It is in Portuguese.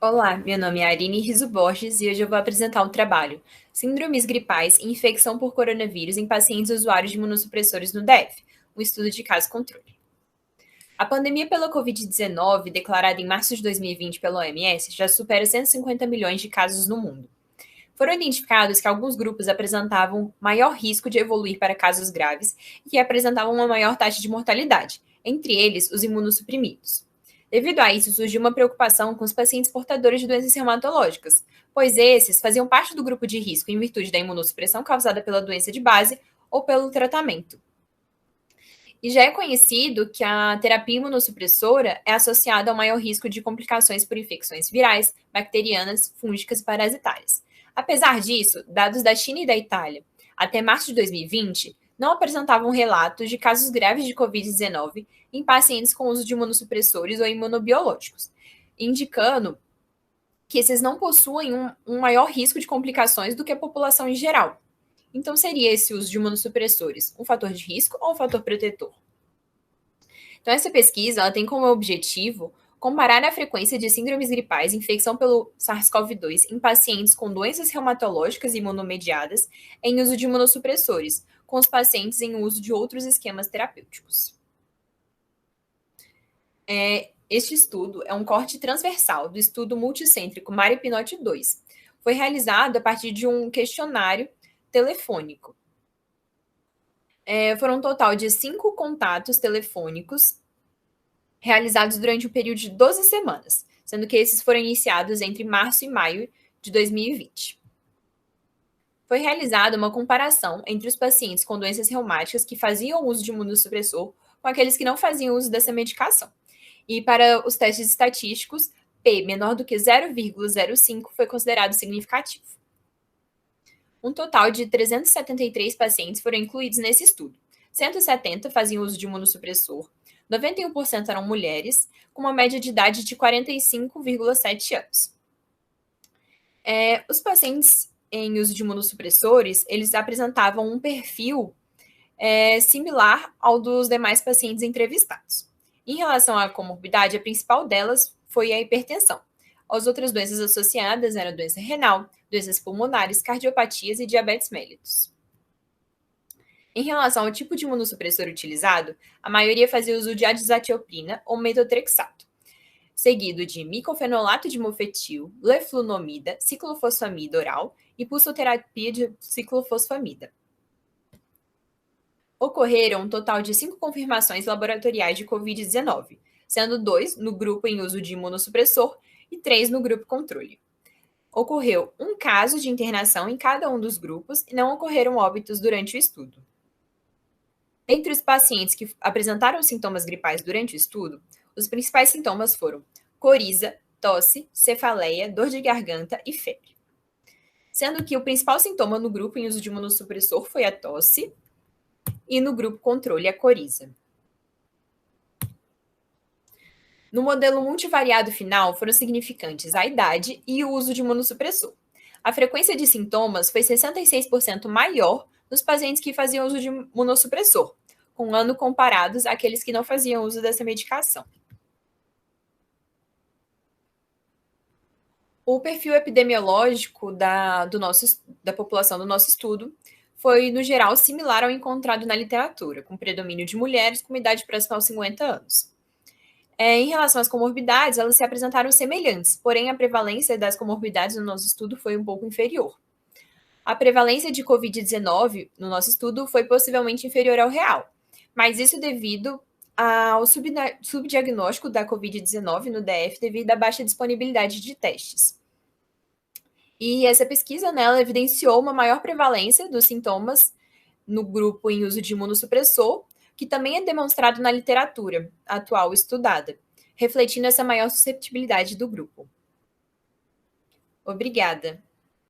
Olá, meu nome é Arine Riso Borges e hoje eu vou apresentar o trabalho Síndromes gripais e infecção por coronavírus em pacientes usuários de imunossupressores no DF, um estudo de caso controle. A pandemia pela Covid-19, declarada em março de 2020 pela OMS, já supera 150 milhões de casos no mundo. Foram identificados que alguns grupos apresentavam maior risco de evoluir para casos graves e que apresentavam uma maior taxa de mortalidade, entre eles os imunossuprimidos. Devido a isso, surgiu uma preocupação com os pacientes portadores de doenças reumatológicas, pois esses faziam parte do grupo de risco em virtude da imunossupressão causada pela doença de base ou pelo tratamento. E já é conhecido que a terapia imunossupressora é associada ao maior risco de complicações por infecções virais, bacterianas, fúngicas e parasitárias. Apesar disso, dados da China e da Itália até março de 2020 não apresentavam relatos de casos graves de Covid-19 em pacientes com uso de imunossupressores ou imunobiológicos, indicando que esses não possuem um maior risco de complicações do que a população em geral. Então, seria esse uso de imunossupressores um fator de risco ou um fator protetor? Então, essa pesquisa ela tem como objetivo comparar a frequência de síndromes gripais e infecção pelo SARS-CoV-2 em pacientes com doenças reumatológicas imunomediadas em uso de imunossupressores, com os pacientes em uso de outros esquemas terapêuticos. Este estudo é um corte transversal do estudo multicêntrico Maripinote 2. Foi realizado a partir de um questionário telefônico. Foram um total de 5 contatos telefônicos realizados durante um período de 12 semanas, sendo que esses foram iniciados entre março e maio de 2020. Foi realizada uma comparação entre os pacientes com doenças reumáticas que faziam uso de imunossupressor com aqueles que não faziam uso dessa medicação. E para os testes estatísticos, P menor do que 0,05 foi considerado significativo. Um total de 373 pacientes foram incluídos nesse estudo. 170 faziam uso de imunossupressor, 91% eram mulheres, com uma média de idade de 45,7 anos. Os pacientes em uso de imunossupressores, eles apresentavam um perfil similar ao dos demais pacientes entrevistados. Em relação à comorbidade, a principal delas foi a hipertensão. As outras doenças associadas eram doença renal, doenças pulmonares, cardiopatias e diabetes mellitus. Em relação ao tipo de imunossupressor utilizado, a maioria fazia uso de azathioprina ou metotrexato, seguido de micofenolato de mofetil, leflunomida, ciclofosfamida oral e pulsoterapia de ciclofosfamida. Ocorreram um total de 5 confirmações laboratoriais de Covid-19, sendo 2 no grupo em uso de imunossupressor e 3 no grupo controle. Ocorreu um caso de internação em cada um dos grupos e não ocorreram óbitos durante o estudo. Entre os pacientes que apresentaram sintomas gripais durante o estudo, os principais sintomas foram coriza, tosse, cefaleia, dor de garganta e febre. Sendo que o principal sintoma no grupo em uso de imunossupressor foi a tosse e no grupo controle a coriza. No modelo multivariado final foram significantes a idade e o uso de imunossupressor. A frequência de sintomas foi 66% maior nos pacientes que faziam uso de imunossupressor, com um ano comparados àqueles que não faziam uso dessa medicação. O perfil epidemiológico da população do nosso estudo foi, no geral, similar ao encontrado na literatura, com predomínio de mulheres com idade próxima aos 50 anos. Em relação às comorbidades, elas se apresentaram semelhantes, porém a prevalência das comorbidades no nosso estudo foi um pouco inferior. A prevalência de Covid-19 no nosso estudo foi possivelmente inferior ao real, mas isso devido ao subdiagnóstico da Covid-19 no DF devido à baixa disponibilidade de testes. E essa pesquisa, né, ela evidenciou uma maior prevalência dos sintomas no grupo em uso de imunossupressor, que também é demonstrado na literatura atual estudada, refletindo essa maior susceptibilidade do grupo. Obrigada.